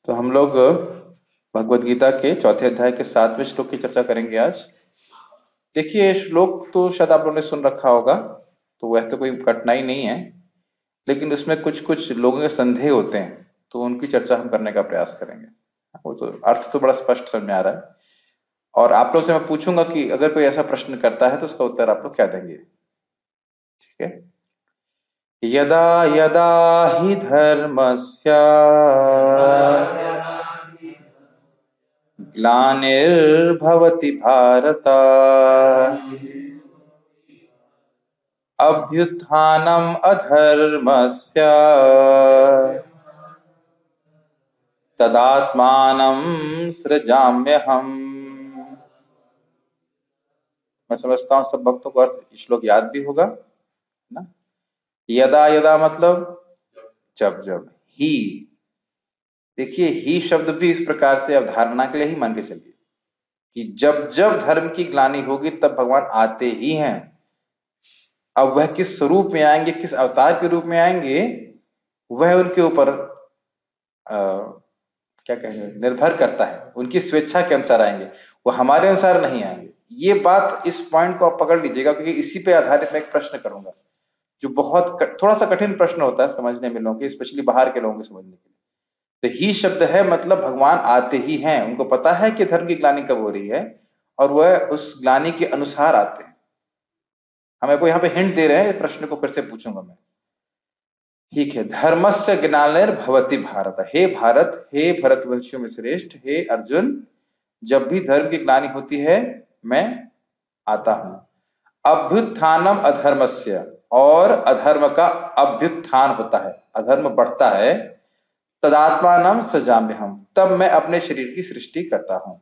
तो हम लोग भगवत गीता के चौथे अध्याय के 7वें श्लोक की चर्चा करेंगे आज। देखिए, ये श्लोक तो शायद आप लोगों ने सुन रखा होगा, तो वह तो कोई कठिनाई नहीं है, लेकिन उसमें कुछ कुछ लोगों के संदेह होते हैं, तो उनकी चर्चा हम करने का प्रयास करेंगे। वो तो अर्थ तो बड़ा स्पष्ट समझ में आ रहा है, और आप लोग से मैं पूछूंगा कि अगर कोई ऐसा प्रश्न करता है तो उसका उत्तर आप लोग क्या देंगे। ठीक है। यदा यदा हि धर्मस्य ग्लानिर्भवति भारत अभ्युत्थानम् अधर्मस्य तदात्मानं सृजाम्यहम्। मैं समझता हूँ सब भक्तों को अर्थ श्लोक याद भी होगा, है ना। यदा यदा मतलब जब जब, ही, देखिए ही शब्द भी इस प्रकार से अवधारणा के लिए ही मान के चलिए कि जब जब धर्म की ग्लानि होगी तब भगवान आते ही हैं। अब वह किस स्वरूप में आएंगे, किस अवतार के रूप में आएंगे, वह उनके ऊपर क्या कहेंगे, निर्भर करता है। उनकी स्वेच्छा के अनुसार आएंगे, वो हमारे अनुसार नहीं आएंगे। ये बात, इस पॉइंट को आप पकड़ लीजिएगा, क्योंकि इसी पे आधारित मैं एक प्रश्न करूंगा जो बहुत थोड़ा सा कठिन प्रश्न होता है समझने में लोगों के, स्पेशली बाहर के लोगों के समझने के लिए। तो ही शब्द है मतलब भगवान आते ही हैं, उनको पता है कि धर्म की ग्लानि कब हो रही है, और वह उस ग्लानि के अनुसार आते हैं। हमें को यहाँ पे हिंट दे रहे हैं, प्रश्न को फिर से पूछूंगा मैं। ठीक है। धर्मस्य ग्लानिर्भवति भारत, हे भारत, हे भरतवंशियों में श्रेष्ठ, हे अर्जुन, जब भी धर्म की ग्लानि होती है मैं आता हूं। अभ्युत्थानम अधर्मस्य, और अधर्म का अभ्युत्थान होता है, अधर्म बढ़ता है। तदात्मानम सृजाम्यहम्, तब मैं अपने शरीर की सृष्टि करता हूं।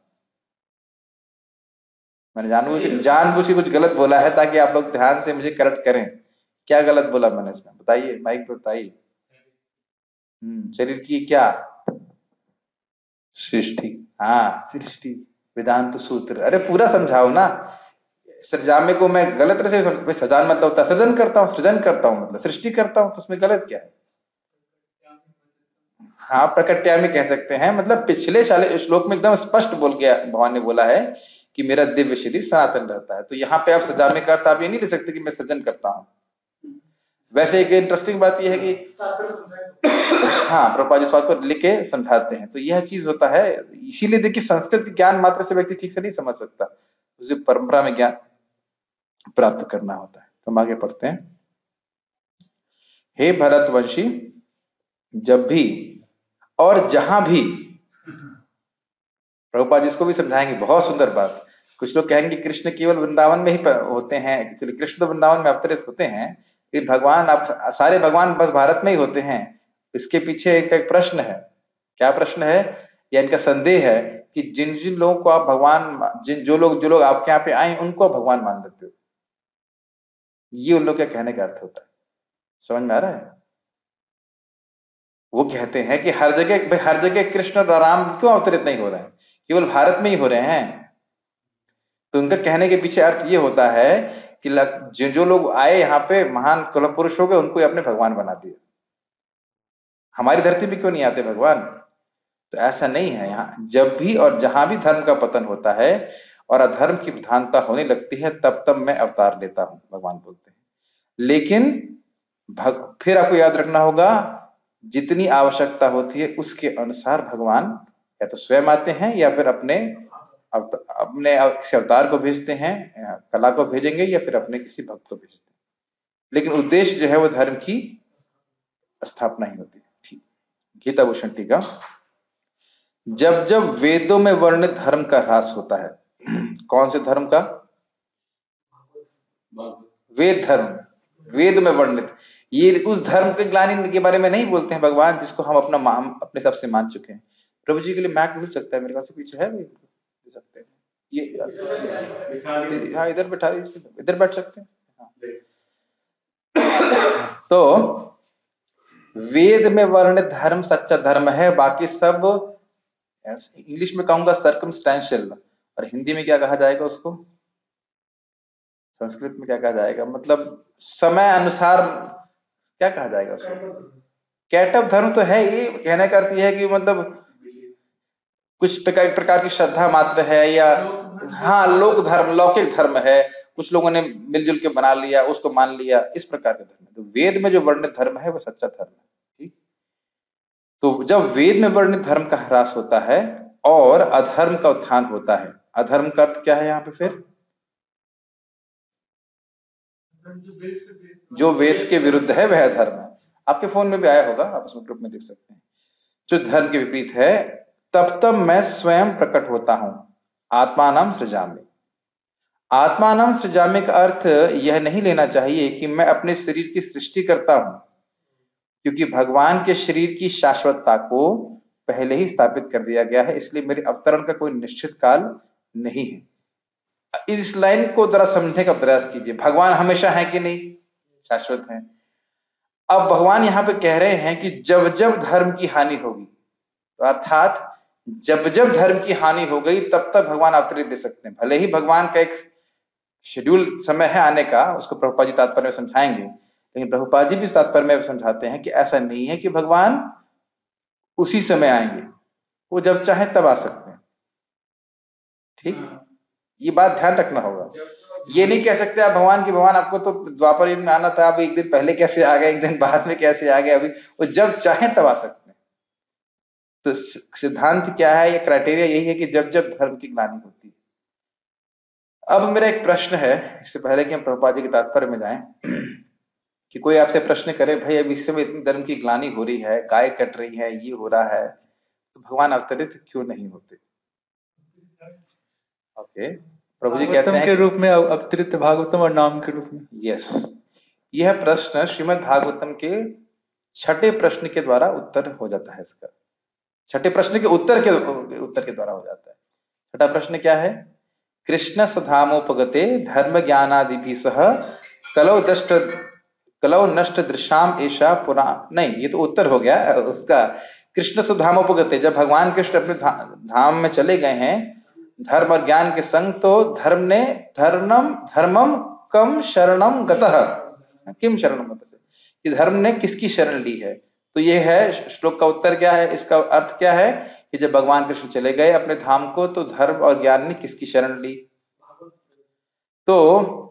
मैंने जानबूझ के कुछ गलत बोला है ताकि आप लोग ध्यान से मुझे करेक्ट करें। क्या गलत बोला मैंने इसमें, बताइए, माइक पे बताइए। शरीर की क्या सृष्टि, हाँ सृष्टि, वेदांत सूत्र, अरे पूरा समझाओ ना। सृजाम्य को मैं गलत तरह से भाई, सजान मतलब होता है सृजन करता हूँ, सृजन करता हूँ मतलब सृष्टि करता हूँ, तो उसमें गलत क्या है। हाँ, प्रकट्यामि कह सकते हैं, मतलब पिछले श्लोक में एकदम स्पष्ट बोल गया, भगवान ने बोला है कि मेरा दिव्य शरीर सनातन रहता है। तो यहाँ पे आप सजामे का अर्थ आप ये नहीं ले सकते कि मैं सृजन करता हूँ। वैसे एक इंटरेस्टिंग बात यह है कि हाँ, प्रभुपाद इस बात को लिख के समझाते हैं। तो यह चीज होता है, इसीलिए देखिए संस्कृत ज्ञान मात्र से व्यक्ति ठीक से नहीं समझ सकता, उसे परंपरा में ज्ञान प्राप्त करना होता है। तो हम आगे पढ़ते हैं। हे भरतवंशी, जब भी और जहां भी, प्रभुपाद इसको भी समझाएंगे, बहुत सुंदर बात। कुछ लोग कहेंगे कृष्ण केवल वृंदावन में ही होते हैं, एक्चुअली कृष्ण तो वृंदावन में अवतरित होते हैं, लेकिन भगवान, आप सारे भगवान बस भारत में ही होते हैं। इसके पीछे एक प्रश्न है। क्या प्रश्न है, या इनका संदेह है कि जिन जिन लोगों को आप भगवान, जो लोग आपके यहाँ पे आए उनको आप भगवान मान लेते हो, ये उन लोग का कहने का अर्थ होता है। समझ में आ रहा है। वो कहते हैं कि हर जगह कृष्ण और राम क्यों अवतरित नहीं हो रहे हैं, केवल भारत में ही हो रहे हैं। तो उनका कहने के पीछे अर्थ ये होता है कि जो लोग आए यहाँ पे महान कुल पुरुष हो गए, उनको अपने भगवान बना दिया। हमारी धरती पे क्यों नहीं आते भगवान। तो ऐसा नहीं है, यहाँ जब भी और जहां भी धर्म का पतन होता है और अधर्म की प्रधानता होने लगती है, तब तब मैं अवतार लेता हूं, भगवान बोलते हैं। लेकिन फिर आपको याद रखना होगा, जितनी आवश्यकता होती है उसके अनुसार भगवान या तो स्वयं आते हैं या फिर अपने किसी अवतार को भेजते हैं, कला को भेजेंगे, या फिर अपने किसी भक्त को भेजते हैं। लेकिन उद्देश्य जो है वो धर्म की स्थापना ही होती है। ठीक। गीता भूषण टीका, जब जब वेदों में वर्णित धर्म का ह्रास होता है, कौन से धर्म का, वेद धर्म, वेद में वर्णित, ये उस धर्म के ग्लानि के बारे में नहीं बोलते हैं भगवान जिसको हम अपने सबसे मान चुके हैं। प्रभु जी के लिए मैट मिल सकता है मेरे पास, पीछे है, दे सकते हैं ये, हाँ इधर बैठा, इधर बैठ सकते हैं। हाँ। तो वेद में वर्णित धर्म सच्चा धर्म है, बाकी सब इंग्लिश में कहूंगा सर्कमस्टेंशियल, और हिंदी में क्या कहा जाएगा उसको, संस्कृत में क्या कहा जाएगा, मतलब समय अनुसार क्या कहा जाएगा उसको। कैटअप धर्म तो है, ये कहने का अर्थ ये है कि मतलब कुछ प्रकार की श्रद्धा मात्र है, या हाँ लोक धर्म, लौकिक धर्म है, कुछ लोगों ने मिलजुल के बना लिया, उसको मान लिया, इस प्रकार का धर्म है। तो वेद में जो वर्णित धर्म है वो सच्चा धर्म है। ठीक। तो जब वेद में वर्णित धर्म का ह्रास होता है और अधर्म का उत्थान होता है, अधर्म का अर्थ क्या है यहाँ पे फिर? जो वेद के विरुद्ध है वह धर्म है। आपके फोन में भी आया होगा, आप उसमें ग्रुप में देख सकते हैं। जो धर्म के विपरीत है, तब तब मैं स्वयं प्रकट होता हूं, आत्मानम सृजामि। आत्मानम सृजामि का अर्थ यह नहीं लेना चाहिए कि मैं अपने शरीर की सृष्टि करता हूं, क्योंकि भगवान के शरीर की शाश्वतता को पहले ही स्थापित कर दिया गया है, इसलिए मेरे अवतरण का कोई निश्चित काल नहीं है। इस लाइन को जरा समझने का प्रयास कीजिए। भगवान हमेशा है कि नहीं? शाश्वत है। अब भगवान यहाँ पे कह रहे हैं कि जब जब धर्म की हानि होगी, तो अर्थात जब जब धर्म की हानि हो गई तब तक भगवान अवतरित दे सकते हैं। भले ही भगवान का एक शेड्यूल समय है आने का, उसको प्रभुपाद जी तात्पर्य में समझाएंगे, लेकिन प्रभुपाद जी भी तात्पर्य में समझाते हैं कि ऐसा नहीं है कि भगवान उसी समय आएंगे, वो जब चाहे तब आ सकते हैं। ठीक, ये बात ध्यान रखना होगा। ये नहीं कह सकते आप भगवान की, भगवान आपको तो द्वापर युग में आना था, अब एक दिन पहले कैसे आ गए, एक दिन बाद में कैसे आ गए, अभी वो जब चाहे तब आ सकते हैं। तो सिद्धांत क्या है, या क्राइटेरिया यही है कि जब जब धर्म की ग्लानि होती है। अब मेरा एक प्रश्न है, इससे पहले कि हम प्रभुपाद जी के तात्पर्य में जाएं, कि कोई आपसे प्रश्न करे, भाई अब इस समय इतनी धर्म की ग्लानि हो रही है, गाय कट रही है, ये हो रहा है, तो भगवान अवतरित क्यों नहीं होते? ओके, प्रभु जी कहते हैं के रूप में अवतरित भागवतम और नाम के रूप में। यस, यह प्रश्न श्रीमद् भागवतम के छठे प्रश्न के द्वारा उत्तर हो जाता है। इसका छठे प्रश्न के उत्तर के द्वारा हो जाता है। छठा प्रश्न क्या है? कृष्ण सुधामोपगते धर्म ज्ञानादि सह कलौ नष्ट दृश्याम ऐसा पुराण, नहीं ये तो उत्तर हो गया उसका। कृष्ण सुधामोपगते, जब भगवान कृष्ण अपने धाम में चले गए हैं धर्म और ज्ञान के संग, तो धर्मम कम शरणम गतः, किम शरणम गतः, कि धर्म ने किसकी शरण ली है? तो ये है श्लोक का उत्तर। क्या है इसका अर्थ? क्या है कि जब भगवान कृष्ण चले गए अपने धाम को, तो धर्म और ज्ञान ने किसकी शरण ली? तो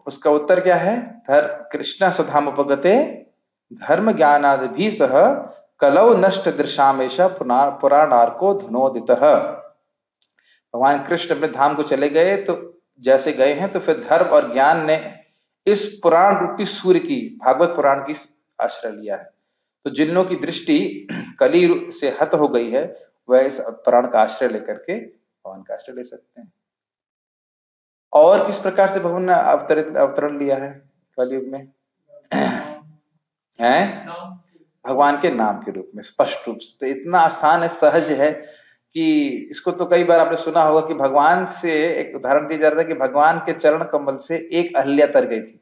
उसका उत्तर क्या है? कृष्ण सुधाम उपगते धर्म ज्ञानादि भी सह कलौ नष्ट दृशामेश पुराणार्को धनोदित। भगवान कृष्ण अपने धाम को चले गए, तो जैसे गए हैं, तो फिर धर्म और ज्ञान ने इस पुराण रूपी सूर्य की, भागवत पुराण की आश्रय लिया है। तो जिन लोगों की दृष्टि कली से हत हो गई है, वह इस पुराण का आश्रय लेकर के भगवान का आश्रय ले सकते हैं। और किस प्रकार से भगवान ने अवतरण लिया है कलयुग में? है भगवान के नाम के रूप में, स्पष्ट रूप से। तो इतना आसान है, सहज है कि इसको तो कई बार आपने सुना होगा कि भगवान से एक उदाहरण दिया जा रहा है कि भगवान के चरण कमल से एक अहल्या तर गई थी,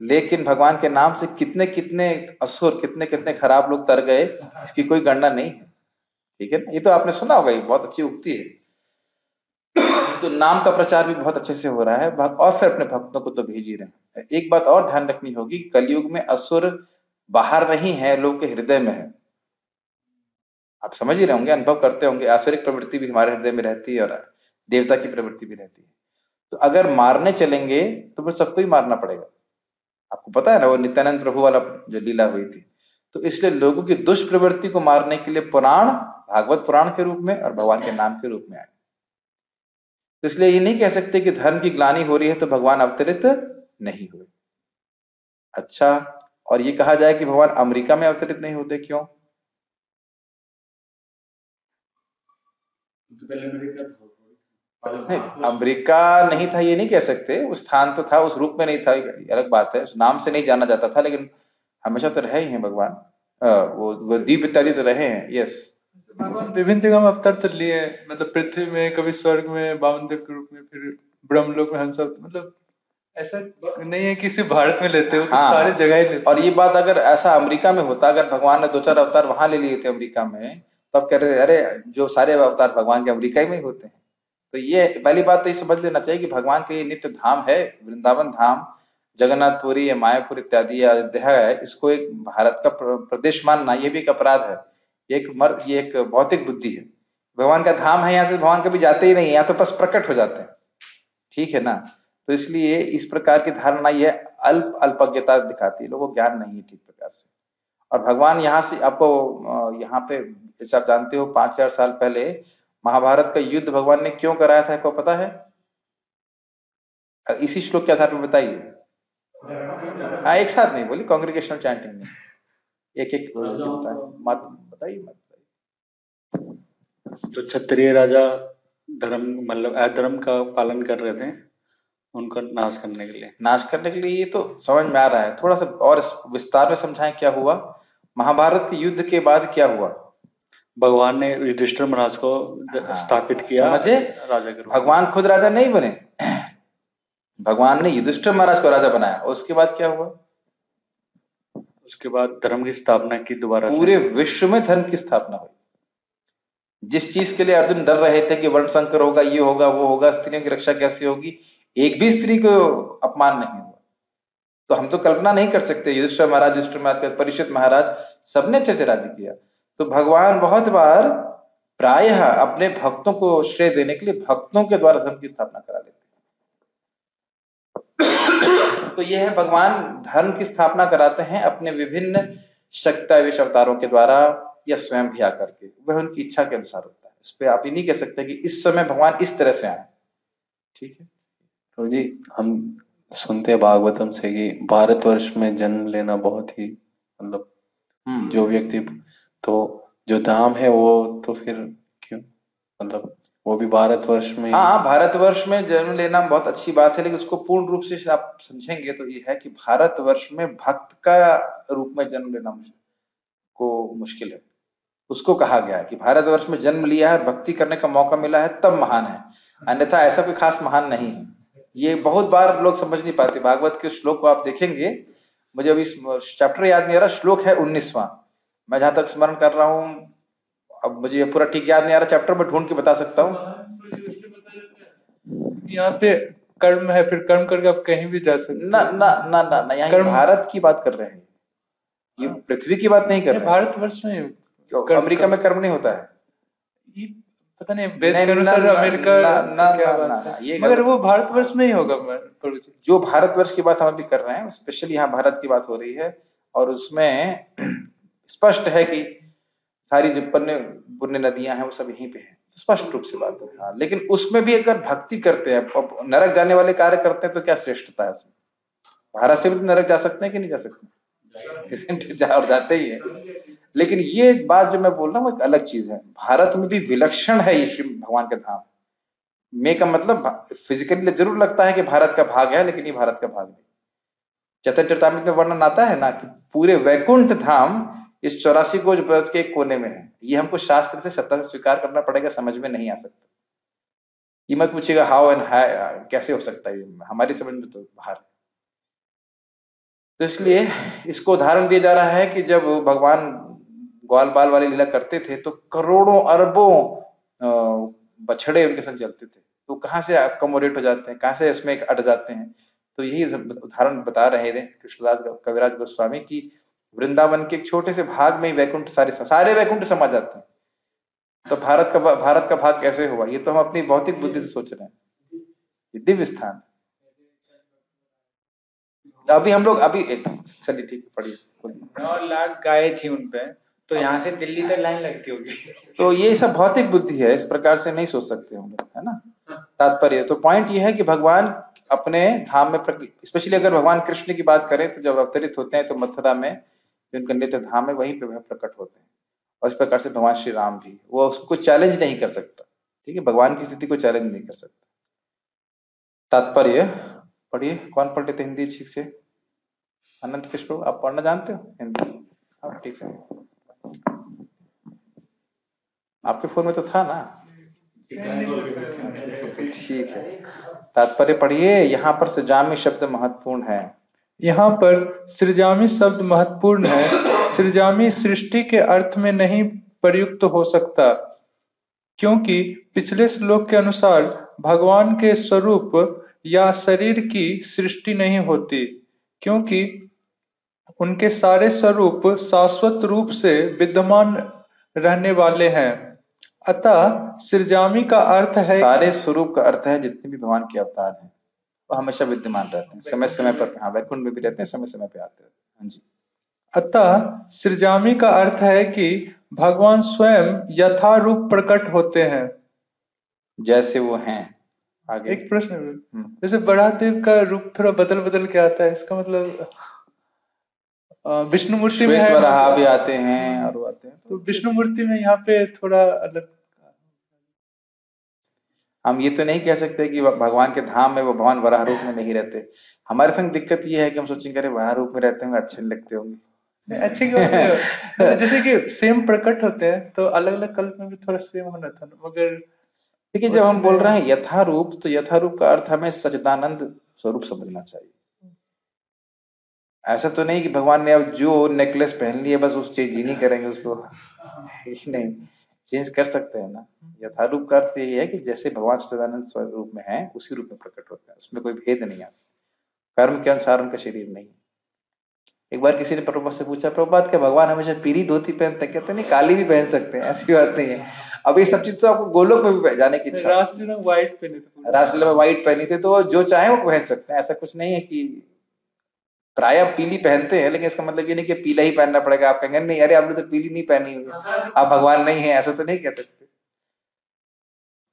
लेकिन भगवान के नाम से कितने कितने असुर, कितने कितने खराब लोग तर गए, इसकी कोई गणना नहीं है। ठीक है ना, ये तो आपने सुना होगा, ये बहुत अच्छी उक्ति है। तो नाम का प्रचार भी बहुत अच्छे से हो रहा है, और फिर अपने भक्तों को तो भेज ही रहे हैं। एक बात और ध्यान रखनी होगी, कलयुग में असुर बाहर नहीं है, लोग के हृदय में है। आप समझ ही रहे होंगे, अनुभव करते होंगे, आसुरिक प्रवृत्ति भी हमारे हृदय में रहती है और देवता की प्रवृत्ति भी रहती है। तो अगर मारने चलेंगे तो फिर सबको ही मारना पड़ेगा। आपको पता है ना वो नित्यानंद प्रभु वाला जो लीला हुई थी। तो इसलिए लोगों की दुष्प्रवृत्ति को मारने के लिए पुराण, भागवत पुराण के रूप में और भगवान के नाम के रूप में आए। तो इसलिए ये नहीं कह सकते कि धर्म की ग्लानि हो रही है तो भगवान अवतरित नहीं हुए। अच्छा, और ये कहा जाए कि भगवान अमेरिका में अवतरित नहीं होते, क्यों? नहीं, अमेरिका नहीं था ये नहीं कह सकते, उस स्थान तो था, उस रूप में नहीं था, अलग बात है, उस नाम से नहीं जाना जाता था, लेकिन हमेशा तो रहे ही हैं भगवान। वो दीप इत्यादि तो रहे हैं। यस, भगवान विभिन्न जगह में अवतार तो लिए, मतलब पृथ्वी में, कभी स्वर्ग में वामदेव के रूप में, फिर ब्रह्मलोक में हंस, मतलब ऐसा नहीं है कि सिर्फ भारत में लेते हो, तो हाँ, सारी जगह ही लेते। और ये बात अगर ऐसा अमेरिका में होता, अगर भगवान ने 2-4 अवतार वहां ले लिए थे अमेरिका में, तब कह रहे अरे जो सारे अवतार भगवान के अमेरिका में ही होते हैं। तो ये पहली बात तो ये समझ लेना चाहिए कि भगवान के ये नित्य धाम है, वृंदावन धाम, जगन्नाथपुरी या मायापुर इत्यादि या अयोध्या है, इसको एक भारत का प्रदेश मानना ये भी एक अपराध है। ये एक भौतिक बुद्धि है। भगवान का धाम है, यहाँ से भगवान कभी जाते ही नहीं है, यहाँ तो बस प्रकट हो जाते हैं, ठीक है ना। तो इसलिए इस प्रकार की धारणा ये अल्पज्ञता दिखाती है, लोगों को ज्ञान नहीं है ठीक प्रकार से। और भगवान यहाँ से आपको यहाँ पे जैसे आप जानते हो 5,000 साल पहले महाभारत का युद्ध भगवान ने क्यों कराया था, आपको पता है? इसी श्लोक के आधार पर बताइए। हाँ, एक साथ नहीं बोली, कांग्रेगेशनल चैंटिंग में, एक एक बताइए, मत बताइए, मत तो क्षत्रिय राजा धर्म मतलब अधर्म का पालन कर रहे थे, उनका नाश करने के लिए। नाश करने के लिए, ये तो समझ में आ रहा है, थोड़ा सा और विस्तार में समझाएं क्या हुआ महाभारत के युद्ध के बाद, क्या हुआ? भगवान ने युधिष्ठिर महाराज को स्थापित किया समझे, राजा के रूप में। भगवान खुद राजा नहीं बने, भगवान ने युधिष्ठिर महाराज को राजा बनाया। उसके बाद क्या हुआ? उसके बाद धर्म की स्थापना की दोबारा, पूरे विश्व में धर्म की स्थापना हुई। जिस चीज के लिए अर्जुन डर रहे थे कि वर्ण संकर होगा, ये होगा, वो होगा, स्त्रियों की रक्षा कैसे होगी, एक भी स्त्री को अपमान नहीं हुआ। तो हम तो कल्पना नहीं कर सकते, युधिष्ठिर महाराज, परीक्षित महाराज, सबने अच्छे से राज्य किया। तो भगवान बहुत बार प्रायः अपने भक्तों को श्रेय देने के लिए भक्तों के द्वारा धर्म की स्थापना करा लेते हैं। तो यह है, भगवान धर्म की स्थापना कराते हैं अपने विभिन्न शक्तावेश अवतारों के द्वारा या स्वयं भी आकर के, वह उनकी इच्छा के अनुसार होता है। इस पे आप ये नहीं कह सकते कि इस समय भगवान इस तरह से आए, ठीक है। तो जी हम सुनते हैं भागवतम से कि भारतवर्ष में जन्म लेना बहुत ही मतलब जो व्यक्ति, तो जो धाम है वो तो फिर क्यों, मतलब वो भी भारतवर्ष में। हाँ, भारतवर्ष में जन्म लेना बहुत अच्छी बात है, लेकिन उसको पूर्ण रूप से आप समझेंगे तो ये है कि भारतवर्ष में भक्त का रूप में जन्म लेना को मुश्किल है। उसको कहा गया है कि भारतवर्ष में जन्म लिया है, भक्ति करने का मौका मिला है, तब महान है, अन्यथा ऐसा कोई खास महान नहीं है। ये बहुत बार लोग समझ नहीं पाते। भागवत के श्लोक को आप देखेंगे, मुझे अभी चैप्टर याद नहीं आ रहा, श्लोक है 19वां, मैं जहां तक स्मरण कर रहा हूं, अब मुझे पूरा ठीक याद नहीं आ रहा, चैप्टर में ढूंढ के बता सकता हूँ। यहाँ पे कर्म है, फिर कर्म करके आप कहीं भी जा सकते। ना ना ना ना, ना यहाँ भारत की बात कर रहे हैं, ये पृथ्वी की बात नहीं कर रहे। भारतवर्ष में अमेरिका में कर्म नहीं होता है, ये पता नहीं वेद के अनुसार अमेरिका क्या बात है, मगर वो भारतवर्ष में ही होगा। जो भारतवर्ष की बात हम अभी कर रहे हैं, स्पेशली यहाँ भारत की बात हो रही है, और उसमें स्पष्ट है कि सारी जो पुण्य नदियां हैं वो सब यहीं पे है, स्पष्ट रूप से बात है। हाँ, लेकिन उसमें भी अगर भक्ति करते हैं, नरक जाने वाले कार्य करते हैं, तो क्या श्रेष्ठता है उसमें? भारत से भी तो नरक जा सकते हैं कि नहीं जा सकते? और जाते ही है। लेकिन ये बात जो मैं बोल रहा हूँ एक अलग चीज है, भारत में भी विलक्षण है ये श्री भगवान का धाम। में का मतलब फिजिकली जरूर लगता है कि भारत का भाग है, लेकिन ये भारत का भाग नहीं। चैतन्य चरितामृत में वर्णन आता है ना कि पूरे वैकुंठ धाम इस 84 कोष ब्रज के एक कोने में है। ये हमको शास्त्र से सत्ता से स्वीकार करना पड़ेगा, समझ में नहीं आ सकता। ये मत पूछिएगा हाउ एंड कैसे हो सकता है, हमारी समझ में तो बाहर है। तो इसलिए इसको उदाहरण दिया जा रहा है कि जब भगवान ग्वाल बाल वाली लीला करते थे तो करोड़ों अरबों बछड़े उनके संग चलते थे, तो कहाँ से अकोमोडेट हो जाते हैं, कहाँ से इसमें अट जाते हैं। तो यही उदाहरण बता रहे थे कृष्णदास कविराज गोस्वामी की, वृंदावन के एक छोटे से भाग में ही वैकुंठ सारे वैकुंठ समा जाते हैं। तो भारत का भाग कैसे हुआ, ये तो हम अपनी भौतिक बुद्धि से सोच रहे हैं। ये दिव्य स्थान। अभी हम लोग चलिए ठीक है, पढ़िए। 9 लाख गाय थी उनपे, तो यहाँ से दिल्ली तक लाइन लगती होगी। तो ये सब भौतिक बुद्धि है, इस प्रकार से नहीं सोच सकते हम लोग, है ना। तात्पर्य तो पॉइंट ये है कि भगवान अपने धाम में, स्पेशली अगर भगवान कृष्ण की बात करें तो जब अवतरित होते हैं तो मथुरा में जो उनका नित्य धाम है वहीं पे वह प्रकट होते हैं। और इस प्रकार से भगवान श्री राम भी, वो उसको चैलेंज नहीं कर सकता, ठीक है, भगवान की स्थिति को चैलेंज नहीं कर सकता। तात्पर्य पढ़िए, कौन पढ़ लेते हिंदी ठीक से? अनंत कृष्ण, आप पढ़ना जानते हो हिंदी? आप ठीक से, आपके फोन में तो था ना, ठीक है। तात्पर्य पढ़िए, यहाँ पर सृजामी शब्द महत्वपूर्ण है। यहाँ पर सृजामी शब्द महत्वपूर्ण है। सृजामी सृष्टि के अर्थ में नहीं प्रयुक्त हो सकता, क्योंकि पिछले श्लोक के अनुसार भगवान के स्वरूप या शरीर की सृष्टि नहीं होती, क्योंकि उनके सारे स्वरूप शाश्वत रूप से विद्यमान रहने वाले हैं। अतः सृजामी का अर्थ है सारे स्वरूप का अर्थ है जितने भी भगवान के अवतार हैं वो हमेशा विद्यमान रहते हैं, समय समय पर, हाँ वैकुंठ में भी रहते हैं, समय समय पे आते हैं। हाँ जी। अतः सृजामी का अर्थ है कि भगवान स्वयं यथारूप प्रकट होते हैं, जैसे वो हैं। आगे एक प्रश्न है, जैसे बराहदेव का रूप थोड़ा बदल बदल के आता है, इसका मतलब विष्णु मूर्ति में श्वेत है, वराह भी आते हैं और वो आते हैं, तो विष्णु मूर्ति में यहाँ पे थोड़ा अलग। हम ये तो नहीं कह सकते कि भगवान के धाम में वो भगवान वराह रूप में नहीं रहते। हमारे संग दिक्कत ये है कि हम सोचेंगे अरे वराह रूप में रहते होंगे, अच्छे नहीं लगते होंगे। अच्छे क्यों नहीं? जैसे कि सेम प्रकट होते हैं तो अलग अलग कल्प में भी थोड़ा सेम होना था ना, मगर देखिए जब हम बोल रहे हैं यथारूप, तो यथारूप का अर्थ हमें सच्चिदानंद स्वरूप समझना चाहिए। ऐसा तो नहीं कि भगवान ने अब जो नेकलेस पहन लिया बस उस चीज नहीं करेंगे उसको, नहीं, चेंज कर सकते हैं ना। यथारूप का अर्थ ये है कि जैसे भगवान सच्चिदानंद स्वरूप में है उसी रूप में प्रकट होते हैं, उसमें कोई भेद नहीं आता, कर्म के अनुसार उनका शरीर नहीं। एक बार किसी ने प्रभुपाद से पूछा, प्रभुपाद क्या भगवान हमेशा पीली धोती पहनते हैं? कहते नहीं, काली भी पहन सकते हैं, ऐसी बात नहीं है। अब ये सब चीज तो आपको गोलोक में भी जाने की इच्छा, रासलीला में व्हाइट पहने थे, रासलीला में व्हाइट पहनी थी, तो जो चाहे वो पहन सकते हैं, ऐसा कुछ नहीं है कि प्राय पीली पहनते हैं, लेकिन इसका मतलब ये नहीं कि पीला ही पहनना पड़ेगा। आप कहेंगे नहीं अरे आपने तो पीली नहीं पहनी हुई है, आप भगवान नहीं है, ऐसा तो नहीं कह सकते।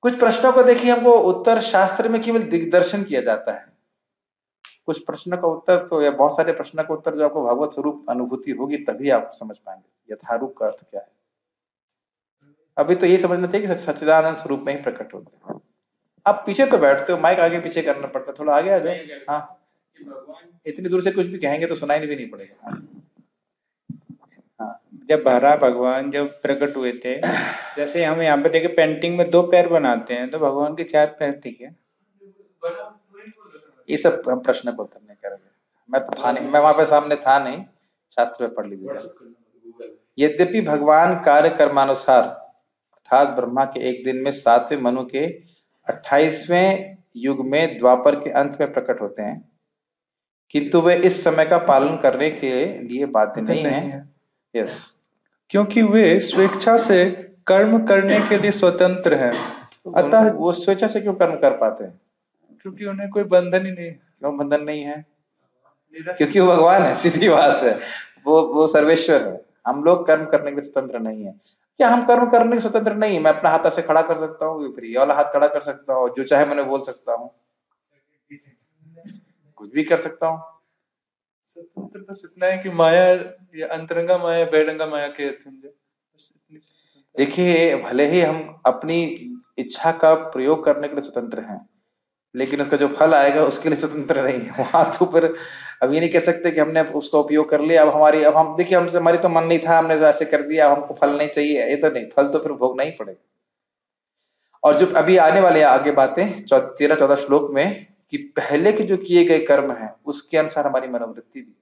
कुछ प्रश्नों को देखिए हमको उत्तर शास्त्र में केवल दिग्दर्शन किया जाता है, कुछ प्रश्नों का उत्तर तो, या बहुत सारे प्रश्नों का उत्तर जो आपको भगवत स्वरूप अनुभूति होगी तभी आप समझ पाएंगे यथारूप का अर्थ क्या है। अभी तो ये समझना चाहिए कि सच्चिदानंद स्वरूप में ही प्रकट होते हैं। आप पीछे तो बैठते हो, माइक आगे पीछे करना पड़ता है, थोड़ा आगे आ जाए। हाँ, इतनी दूर से कुछ भी कहेंगे तो सुनाई भी नहीं पड़ेगा। हाँ, जब भरा भगवान जब प्रकट हुए थे, जैसे हम यहाँ पे देखे पेंटिंग में 2 पैर बनाते हैं, तो भगवान के 4 पैर थे क्या? ये सब हम प्रश्न को उत्तर नहीं करेंगे, मैं तो था नहीं, मैं वहां पे सामने था नहीं, शास्त्र में पढ़ लीजिएगा। यद्यपि भगवान कार्य कर्मानुसार अर्थात ब्रह्मा के एक दिन में 7वें मनु के 28वें युग में द्वापर के अंत में प्रकट होते हैं, किंतु वे इस समय का पालन करने के लिए बाध्य नहीं है। यस, क्योंकि वे स्वेच्छा से कर्म करने के लिए स्वतंत्र हैं। अतः वो स्वेच्छा से क्यों कर्म कर पाते हैं? क्योंकि उन्हें कोई बंधन ही नहीं। क्यों बंधन नहीं है? क्योंकि वो भगवान है, सीधी बात है, वो सर्वेश्वर है। हम लोग कर्म करने के लिए स्वतंत्र नहीं है। क्या हम कर्म करने के स्वतंत्र नहीं है? मैं अपना हाथ ऐसे खड़ा कर सकता हूँ, फिर ये वाला हाथ खड़ा कर सकता हूँ, जो चाहे मैंने बोल सकता हूँ, कुछ भी कर सकता हूँ। स्वतंत्र बस इतना है कि माया, ये अंतरंगा माया बहिरंगा माया के अधीन है। देखिए भले ही हम अपनी इच्छा का प्रयोग करने के लिए स्वतंत्र हैं, लेकिन उसका जो फल आएगा उसके लिए स्वतंत्र नहीं है। वहां तो फिर अब ये नहीं कह सकते कि हमने उसका उपयोग कर लिया, अब हम देखिए हमसे हमारी तो मन नहीं था, हमने तो ऐसे कर दिया, अब हमको फल नहीं चाहिए, ये तो नहीं, फल तो फिर भोगना ही पड़ेगा। और जो अभी आने वाले आगे बातें 13-14 श्लोक में, कि पहले के जो किए गए कर्म हैं उसके अनुसार हमारी मनोवृत्ति भी।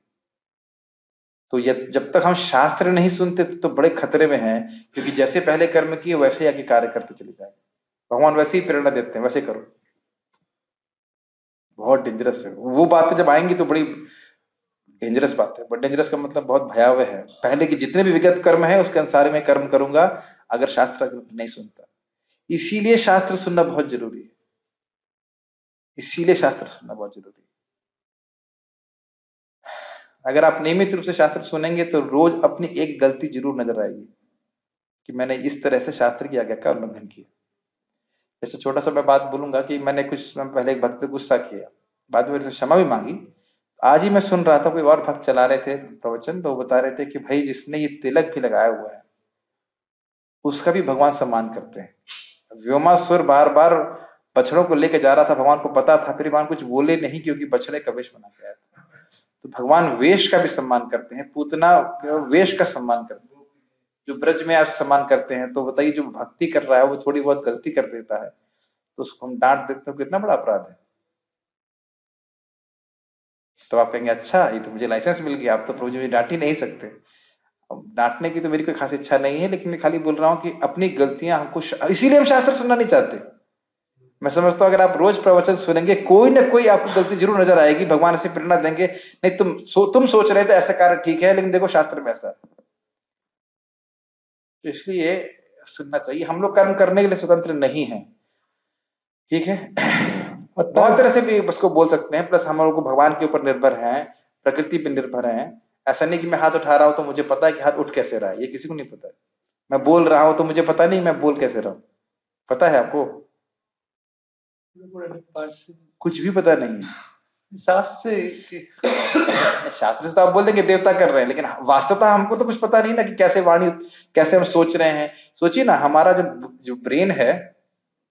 तो जब तक हम शास्त्र नहीं सुनते तो बड़े खतरे में हैं, क्योंकि जैसे पहले कर्म किए वैसे ही आगे कार्य करते चले जाए। भगवान वैसे ही प्रेरणा देते हैं, वैसे करो। बहुत डेंजरस है वो बातें, जब आएंगी तो बड़ी डेंजरस बात है। बट डेंजरस का मतलब बहुत भयावह है। पहले के जितने भी विगत कर्म है उसके अनुसार मैं कर्म करूंगा, अगर शास्त्र नहीं सुनता। इसीलिए शास्त्र सुनना बहुत जरूरी है, इसीलिए शास्त्र सुनना बहुत जरूरी है। अगर आप नियमित रूप से शास्त्र सुनेंगे तो रोज अपनी एक गलती जरूर नजर आएगी कि मैंने इस तरह से शास्त्र की आज्ञा का उल्लंघन किया। जैसे छोटा सा मैं बात बोलूंगा कि मैंने कुछ समय पहले एक भक्त पे गुस्सा किया, बाद में मेरे से क्षमा भी मांगी। आज ही मैं सुन रहा था, कोई और भक्त चला रहे थे प्रवचन, तो वो बता रहे थे कि भाई जिसने ये तिलक भी लगाया हुआ है उसका भी भगवान सम्मान करते हैं। व्योमासुर बार बार बछड़ों को लेकर जा रहा था, भगवान को पता था, फिर भगवान कुछ बोले नहीं क्योंकि बछड़े का वेश बना गया था। तो भगवान वेश का भी सम्मान करते हैं, पूतना वेश का सम्मान करते हैं। जो ब्रज में आप सम्मान करते हैं, तो बताइए जो भक्ति कर रहा है वो थोड़ी बहुत गलती कर देता है तो उसको हम डांट देते हो, कितना बड़ा अपराध है। तो आप कहेंगे अच्छा ये तो मुझे लाइसेंस मिल गया, आप तो प्रभु जी मुझे डांट ही नहीं सकते। अब डांटने की तो मेरी कोई खास इच्छा नहीं है, लेकिन मैं खाली बोल रहा हूँ कि अपनी गलतियां हमको, इसीलिए हम शास्त्र सुनना नहीं चाहते। मैं समझता हूँ अगर आप रोज प्रवचन सुनेंगे कोई ना कोई आपको गलती जरूर नजर आएगी, भगवान ऐसे प्रेरणा देंगे, नहीं तुम सोच रहे थे ऐसा कार्य ठीक है लेकिन देखो शास्त्र में ऐसा। तो इसलिए सुनना चाहिए। हम लोग कर्म करने के लिए स्वतंत्र नहीं है, ठीक है। बहुत तरह से भी उसको बोल सकते हैं। प्लस हम लोग को भगवान के ऊपर निर्भर हैं, प्रकृति पर निर्भर हैं। ऐसा नहीं कि मैं हाथ उठा रहा हूं तो मुझे पता है कि हाथ उठ कैसे रहा है, ये किसी को नहीं पता है। मैं बोल रहा हूं तो मुझे पता नहीं मैं बोल कैसे रहा हूं, पता है आपको? कुछ भी पता नहीं है। शास्त्र से तो आप बोल देंगे देवता कर रहे हैं, लेकिन वास्तवता हमको तो कुछ पता नहीं ना कि कैसे वाणी, कैसे हम सोच रहे हैं। सोचिए ना, हमारा जो ब्रेन है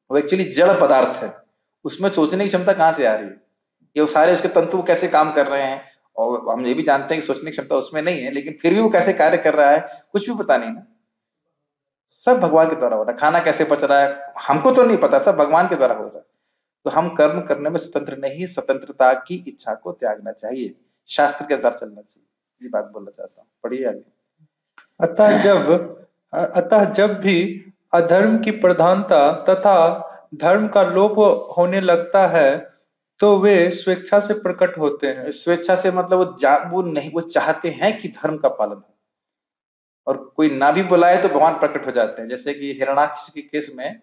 वो एक्चुअली जड़ पदार्थ है, उसमें सोचने की क्षमता कहाँ से आ रही है? ये सारे उसके तंतु कैसे काम कर रहे हैं, और हम ये भी जानते हैं कि सोचने की क्षमता उसमें नहीं है, लेकिन फिर भी वो कैसे कार्य कर रहा है कुछ भी पता नहीं ना। सब भगवान के द्वारा हो रहा है। खाना कैसे पच रहा है हमको तो नहीं पता, सब भगवान के द्वारा हो रहा है। तो हम कर्म करने में स्वतंत्र नहीं, स्वतंत्रता की इच्छा को त्यागना चाहिए, शास्त्र के अनुसार चलना चाहिए। ये बात बोलना चाहता हूँ, पढ़िए आगे। अतः जब भी अधर्म की प्रधानता तथा धर्म का लोप होने लगता है तो वे स्वेच्छा से प्रकट होते हैं। स्वेच्छा से मतलब वो नहीं, वो चाहते हैं कि धर्म का पालन हो, और कोई ना भी बुलाए तो भगवान प्रकट हो जाते हैं। जैसे कि हिरण्याक्ष के केस में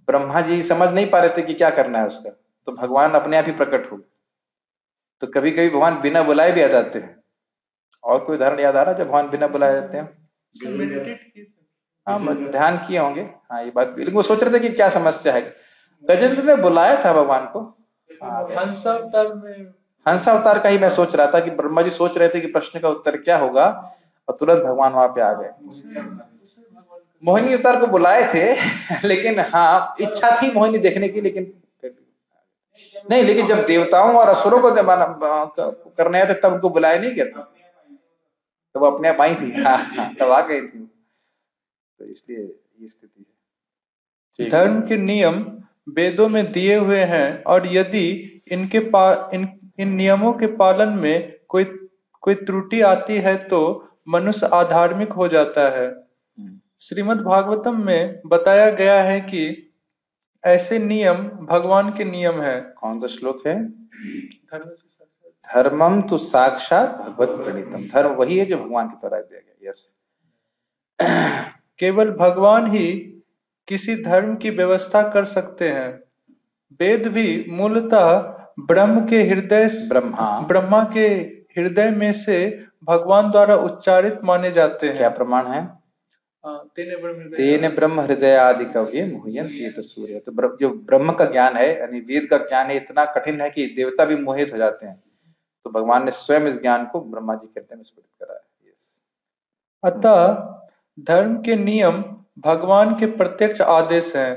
ब्रह्मा जी समझ नहीं पा रहे थे कि क्या करना है उसका, तो भगवान अपने आप ही प्रकट हो गए। तो कभी कभी भगवान बिना बुलाए भी आ जाते हैं। और कोई उदाहरण याद आ रहा है जब भगवान बिना बुलाए जाते हैं? हाँ, ध्यान किए होंगे। हाँ, ये बात, लेकिन वो सोच रहे थे कि क्या समस्या है। गजेंद्र ने बुलाया था भगवान को हंसावतार का ही मैं सोच रहा था कि ब्रह्मा जी सोच रहे थे कि प्रश्न का उत्तर क्या होगा, और तुरंत भगवान वहां पे आ गए। मोहिनी अवतार को बुलाए थे लेकिन हाँ, इच्छा थी मोहिनी देखने की, लेकिन नहीं, लेकिन जब देवताओं और असुरों को करने आए थे तब उनको बुलाया नहीं गया था, तो वो अपने आप आई थी। हाँ, तब आ गई थी। तो इसलिए ये स्थिति है। धर्म के नियम वेदों में दिए हुए हैं, और यदि इन नियमों के पालन में कोई त्रुटि आती है तो मनुष्य अधार्मिक हो जाता है। श्रीमद् भागवतम में बताया गया है कि ऐसे नियम भगवान के नियम है। कौन सा श्लोक है? धर्मम तो साक्षात भगवत प्रणीतम। धर्म वही है जो भगवान के द्वारा दिया गया। यस, केवल भगवान ही किसी धर्म की व्यवस्था कर सकते हैं। वेद भी मूलतः ब्रह्मा के हृदय में से भगवान द्वारा उच्चारित माने जाते हैं। क्या प्रमाण है? तेने ब्रह्म हृदय आदि कव्य मुह्यन्ति यत सूर्य। तो जो ब्रह्म का ज्ञान है, यानी वेद का ज्ञान है, इतना कठिन है कि देवता भी मोहित हो जाते हैं। तो भगवान ने स्वयं इस ज्ञान को ब्रह्मा जी कहते हैं स्फुरित करा है। यस। अतः धर्म के नियम भगवान के प्रत्यक्ष आदेश हैं।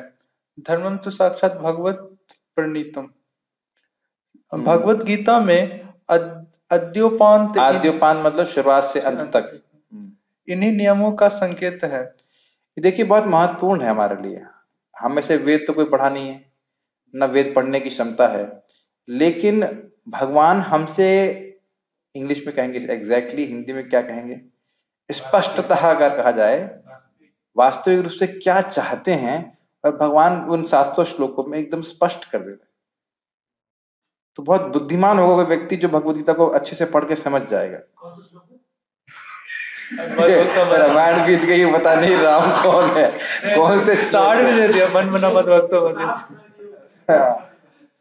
धर्मम तो साक्षात भगवत प्रणीतम। भगवत गीता में आद्योपांत मतलब शुरुआत से अंत तक इन्हीं नियमों का संकेत है। देखिए, बहुत महत्वपूर्ण है हमारे लिए। हम में से वेद तो कोई पढ़ा नहीं है, न वेद पढ़ने की क्षमता है, लेकिन भगवान हमसे, इंग्लिश में कहेंगे एग्जैक्टली, हिंदी में क्या कहेंगे, स्पष्टतः अगर कहा जाए, वास्तविक रूप से क्या चाहते हैं, और भगवान उन 700 श्लोकों में एकदम स्पष्ट कर देते हैं। तो बहुत बुद्धिमान होगा कोई व्यक्ति जो भगवद गीता को अच्छे से पढ़ के समझ जाएगा। रामायण बीत गई, बता नहीं राम कौन है, कौन से साढ़ भी दे दिया मन मना मत वक्त।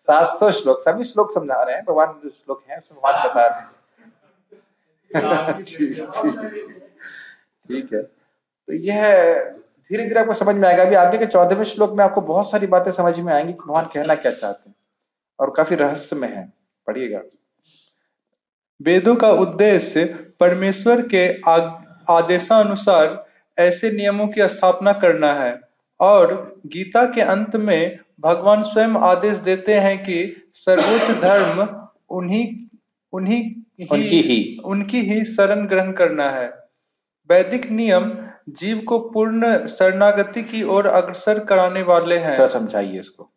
700 श्लोक, सभी श्लोक समझा रहे हैं भगवान। जो श्लोक है उसमें भगवान बता रहे हैं। ठीक है, तो यह धीरे धीरे आपको समझ में आएगा। अभी आगे के 14वें श्लोक में आपको बहुत सारी बातें समझ में आएंगी कि भगवान कहना क्या चाहते हैं, और काफी रहस्य में है, पढ़िएगा। वेदों का उद्देश्य परमेश्वर के आदेशानुसार ऐसे नियमों की स्थापना करना है, और गीता के अंत में भगवान स्वयं आदेश देते हैं कि सर्वोच्च धर्म उनकी ही शरण ग्रहण करना है। वैदिक नियम जीव को पूर्ण शरणागति की ओर अग्रसर कराने वाले हैं। थोड़ा समझाइए इसको।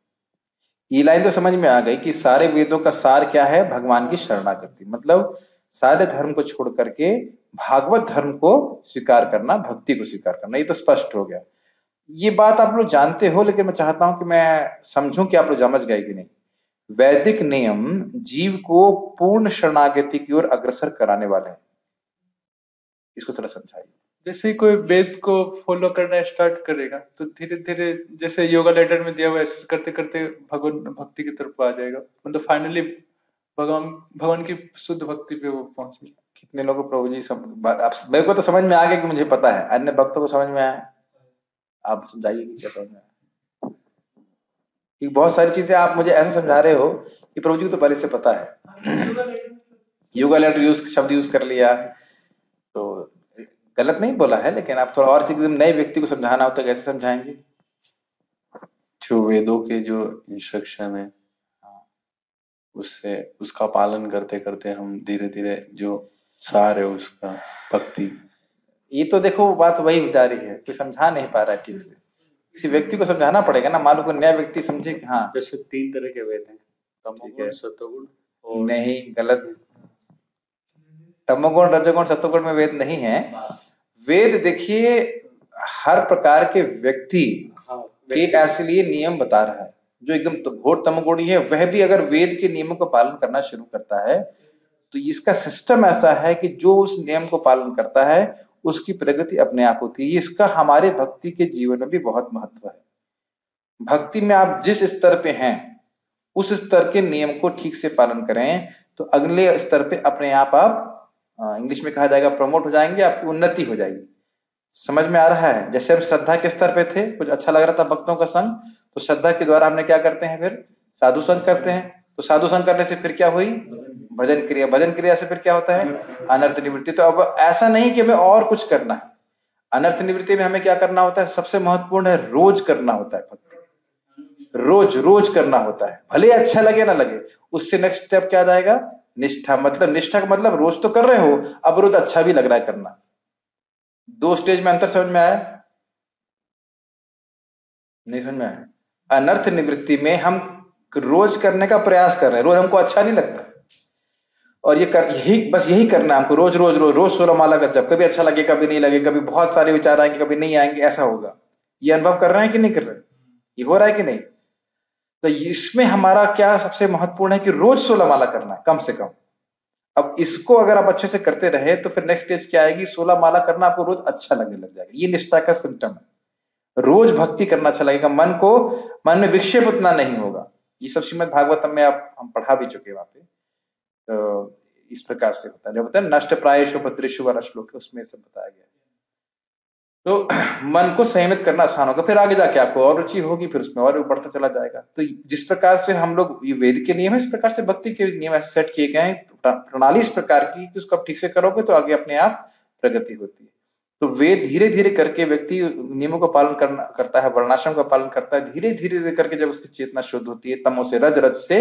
ये लाइन तो समझ में आ गई कि सारे वेदों का सार क्या है, भगवान की शरणागति। मतलब सारे धर्म को छोड़ करके भागवत धर्म को स्वीकार करना, भक्ति को स्वीकार करना, ये तो स्पष्ट हो गया। ये बात आप लोग जानते हो, लेकिन मैं चाहता हूं कि मैं समझूं कि आप लोग समझ गए कि नहीं। वैदिक नियम जीव को पूर्ण शरणागति की ओर अग्रसर कराने वाले हैं, इसको थोड़ा समझाइए। जैसे ही कोई वेद को फॉलो करना स्टार्ट करेगा तो धीरे धीरे जैसे योगा लेटर में दिया हुआ ऐसे करते करते भगवान भक्ति की तरफ आ जाएगा, मतलब फाइनली भगवान भगवान की शुद्ध भक्ति पे वो पहुंचेगा। कितने लोगों को प्रभु जी मेरे को तो समझ में आ गया कि मुझे पता है, अन्य भक्तों को समझ में आया? आप समझाइए कि क्या समझ में आया, कि बहुत सारी चीजें आप मुझे ऐसे समझा रहे हो कि प्रभु जी को तो पहले से पता है। योगा लेटर शब्द यूज कर लिया तो गलत नहीं बोला है, लेकिन आप थोड़ा और नए व्यक्ति को समझाना हो तो कैसे समझाएंगे? जो वेदों के जो इंस्ट्रक्शन है उससे उसका पालन करते करते हम धीरे धीरे जो सार है उसका भक्ति, ये तो देखो बात वही हो जा रही है, कोई समझा नहीं पा रहा है ठीक से, किसी व्यक्ति को समझाना पड़ेगा ना, मालूम को नया व्यक्ति समझे कि हाँ। जैसे 3 तरह के वेद हैं, तमोगुण, सत्वगुण और नहीं, गलत। तमोगुण रजोगुण सत्वगुण में वेद नहीं है। वेद देखिए हर प्रकार के व्यक्ति के ऐसे लिए नियम बता रहा है। जो एकदम घोर तमोगुणी है वह भी अगर वेद के नियमों का पालन करना शुरू करता है तो इसका सिस्टम ऐसा है कि जो उस नियम को पालन करता है उसकी प्रगति अपने आप होती है। इसका हमारे भक्ति के जीवन में भी बहुत महत्व है। भक्ति में आप जिस स्तर पे हैं उस स्तर के नियम को ठीक से पालन करें तो अगले स्तर पे अपने आप इंग्लिश में कहा जाएगा प्रमोट हो जाएंगे, आपकी उन्नति हो जाएगी। समझ में आ रहा है? जैसे हम श्रद्धा के स्तर पे थे, कुछ अच्छा लग रहा था भक्तों का संग, तो श्रद्धा के द्वारा हमने क्या करते हैं, फिर साधु संग करते हैं। तो साधु संग करने से फिर क्या हुई, भजन क्रिया। भजन क्रिया से फिर क्या होता है, अनर्थ निवृत्ति। तो अब ऐसा नहीं कि हमें और कुछ करना है, अनर्थ निवृत्ति में हमें क्या करना होता है, सबसे महत्वपूर्ण है रोज करना होता है भक्ति, रोज रोज करना होता है, भले अच्छा लगे ना लगे। उससे नेक्स्ट स्टेप क्या जाएगा, निष्ठा। मतलब निष्ठा का मतलब रोज तो कर रहे हो, अब रोज अच्छा भी लग रहा है करना। 2 स्टेज में अंतर समझ में आया? नहीं समझ में आया? अनर्थ निवृत्ति में हम रोज करने का प्रयास कर रहे हैं, रोज हमको अच्छा नहीं लगता और यही करना है हमको, रोज रोज रोज रोज 16 माला का जप। कभी अच्छा लगे कभी नहीं लगे, कभी बहुत सारे विचार आएंगे कभी नहीं आएंगे, ऐसा होगा। ये अनुभव कर रहे हैं कि नहीं कर रहे, ये हो रहा है कि नहीं? तो इसमें हमारा क्या सबसे महत्वपूर्ण है कि रोज 16 माला करना है कम से कम। अब इसको अगर आप अच्छे से करते रहे तो फिर नेक्स्ट स्टेज क्या आएगी, 16 माला करना आपको रोज अच्छा लगने लग जाएगा। ये निष्ठा का सिम्टम है, रोज भक्ति करना अच्छा लगेगा, मन में विक्षेप उतना नहीं होगा। ये सब श्रीमद् भागवतम में आप हम पढ़ा भी चुके वहां पे। तो इस प्रकार से होता है, जो होता है नष्ट प्रायेषु भद्रेषु वाला श्लोक है, उसमें सब बताया गया है। तो मन को संयमित करना आसान होगा, फिर आगे जाके आपको और रुचि होगी, फिर उसमें और बढ़ता चला जाएगा। तो जिस प्रकार से हम लोग ये वेद के नियम है, इस प्रकार से भक्ति के नियम ऐसे सेट किए गए हैं, प्रणाली इस प्रकार की कि उसको आप ठीक से करोगे तो आगे अपने आप प्रगति होती है। तो वेद धीरे धीरे करके व्यक्ति नियमों का पालन करता है, वर्णाश्रम का पालन करता है, धीरे धीरे करके जब उसकी चेतना शुद्ध होती है, तमो से रज, रज से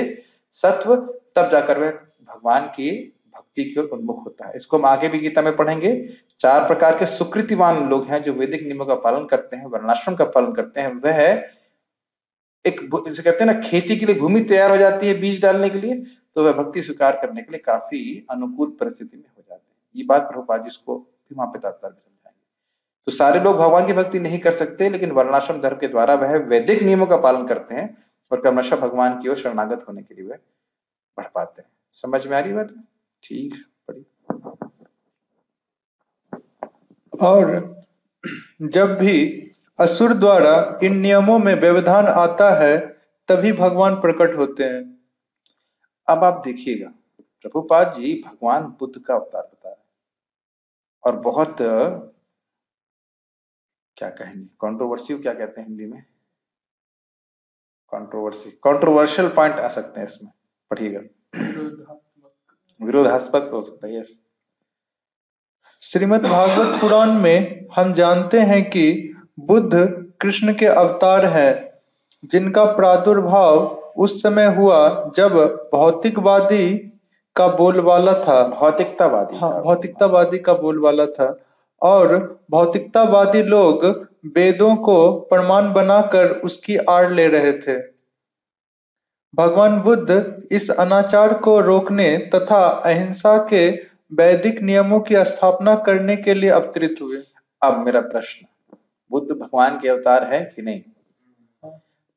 सत्व, तब जाकर वह भगवान की भक्ति की ओर उन्मुख होता है। इसको हम आगे भी गीता में पढ़ेंगे। 4 प्रकार के सुकृतिवान लोग हैं जो वैदिक नियमों का पालन करते हैं, वर्णाश्रम का पालन करते हैं। वह एक जैसे कहते हैं ना, खेती के लिए भूमि तैयार हो जाती है बीज डालने के लिए, तो वह भक्ति स्वीकार करने के लिए काफी अनुकूल परिस्थिति में हो जाते हैं। ये बात प्रभुपाद जी इसको भी वहां पे तात्पर्य में समझाएंगे। तो सारे लोग भगवान की भक्ति नहीं कर सकते, लेकिन वर्णाश्रम धर्म के द्वारा वह वैदिक नियमों का पालन करते हैं और क्रमशः भगवान की ओर शरणागत होने के लिए वह बढ़ पाते हैं। समझ में आ रही बात? ठीक, बड़ी। और जब भी असुर द्वारा इन नियमों में व्यवधान आता है तभी भगवान प्रकट होते हैं। अब आप देखिएगा, प्रभुपाद जी भगवान बुद्ध का अवतार बता रहे हैं और बहुत क्या कहेंगे, कंट्रोवर्सी, क्या कहते हैं हिंदी में, कंट्रोवर्शियल पॉइंट आ सकते हैं इसमें, पढ़िएगा, विरोधास्पद हो सकता है। यस, श्रीमद् भागवत पुराण में हम जानते हैं कि बुद्ध कृष्ण के अवतार हैं, जिनका प्रादुर्भाव उस समय हुआ जब भौतिकवादी का बोलबाला था। भौतिकतावादी का बोलबाला था और भौतिकतावादी लोग वेदों को प्रमाण बनाकर उसकी आड़ ले रहे थे। भगवान बुद्ध इस अनाचार को रोकने तथा अहिंसा के वैदिक नियमों की स्थापना करने के लिए अवतरित हुए। अब मेरा प्रश्न, बुद्ध भगवान के अवतार है कि नहीं?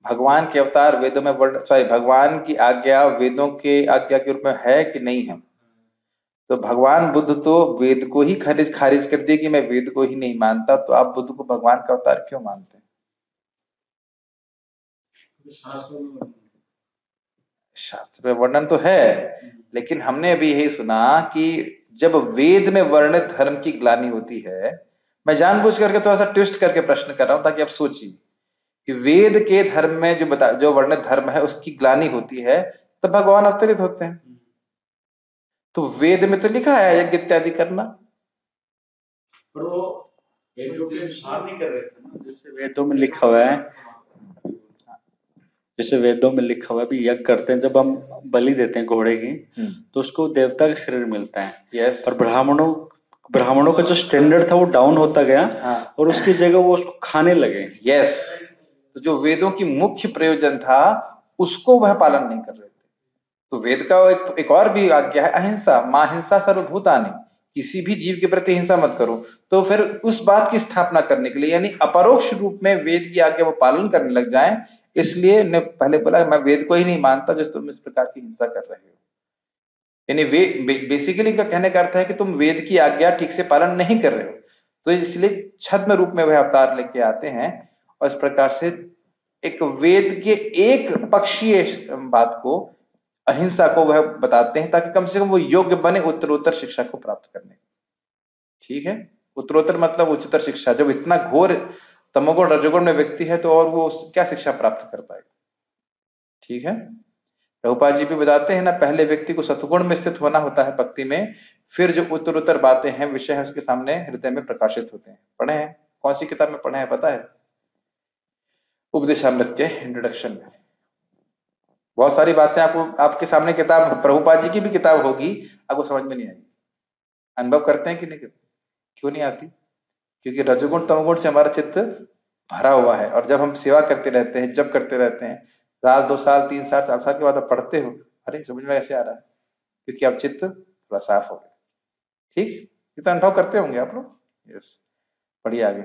भगवान के अवतार वेदों में भगवान की आज्ञा वेदों के आज्ञा के रूप में है कि नहीं है? तो भगवान बुद्ध तो वेद को ही खारिज कर दिए कि मैं वेद को ही नहीं मानता, तो आप बुद्ध को भगवान का अवतार क्यों मानते हैं? शास्त्र में वर्णन तो है, लेकिन हमने अभी यही सुना कि जब वेद में वर्णित धर्म की ग्लानि होती है, मैं जानबूझ करके थोड़ा सा ट्विस्ट करके प्रश्न कर रहा हूं ताकि आप सोचिए कि वेद के धर्म में जो वर्णित धर्म है उसकी ग्लानि होती है, तब भगवान अवतरित होते हैं। तो वेद में तो लिखा है यज्ञ इत्यादि करना, पर वो वेदों के अनुसार नहीं कर रहे थे ना। जैसे वेदों में लिखा हुआ है, जैसे वेदों में लिखा हुआ है भी यज्ञ करते हैं, जब हम बलि देते हैं घोड़े की तो उसको देवता का शरीर मिलता है। यस। पर ब्राह्मणों का जो स्टैंडर्ड था वो डाउन होता गया। हाँ। और उसकी जगह वो उसको खाने लगे। यस। तो जो वेदों की मुख्य प्रयोजन था उसको वह पालन नहीं कर रहे थे। तो वेद का एक और भी आज्ञा है, अहिंसा, मां हिंसा सर्वभूतानि, किसी भी जीव के प्रति हिंसा मत करो। तो फिर उस बात की स्थापना करने के लिए, यानी अपरोक्ष रूप में वेद की आज्ञा वो पालन करने लग जाएं, इसलिए ने पहले बोला मैं वेद को ही नहीं मानता जिस तुम इस प्रकार की हिंसा कर रहे हो। यानी बेसिकली का कहने का अर्थ है कि तुम वेद की आज्ञा ठीक से पालन नहीं कर रहे हो, तो इसलिए छद्म रूप में वह अवतार लेके आते हैं और इस प्रकार से एक वेद के एक पक्षीय बात को, अहिंसा को वह बताते हैं ताकि कम से कम वो योग्य बने उत्तरोत्तर शिक्षा को प्राप्त करने। ठीक है, उत्तरोत्तर मतलब उच्चतर शिक्षा। जब इतना घोर तमोगुण रजोगुण में व्यक्ति है तो और वो क्या शिक्षा प्राप्त कर पाएगा? ठीक है, प्रभुपाद जी भी बताते हैं ना, पहले व्यक्ति को सतगुण में स्थित होना होता है भक्ति में, फिर जो उत्तरोत्तर बातें हैं, विषय है, उसके सामने हृदय में प्रकाशित होते हैं। पढ़े हैं? कौन सी किताब में पढ़े हैं पता है? उपदेशामृत के इंट्रोडक्शन में बहुत सारी बातें आपको, आपके सामने किताब प्रभुपाद जी की भी किताब होगी, आपको समझ में नहीं आएगी। अनुभव करते हैं कि नहीं करते? क्यों नहीं आती? क्योंकि रजोगुण तमोगुण से हमारा चित्त भरा हुआ है, और जब हम सेवा करते रहते हैं, जब करते रहते हैं, साल 2 साल 3 साल 4 साल के बाद आप पढ़ते हो, अरे समझ में कैसे आ रहा है? क्योंकि अब चित्त थोड़ा साफ हो गया। ठीक, इतना अनुभव करते होंगे आप लोग। यस, बढ़िया। आगे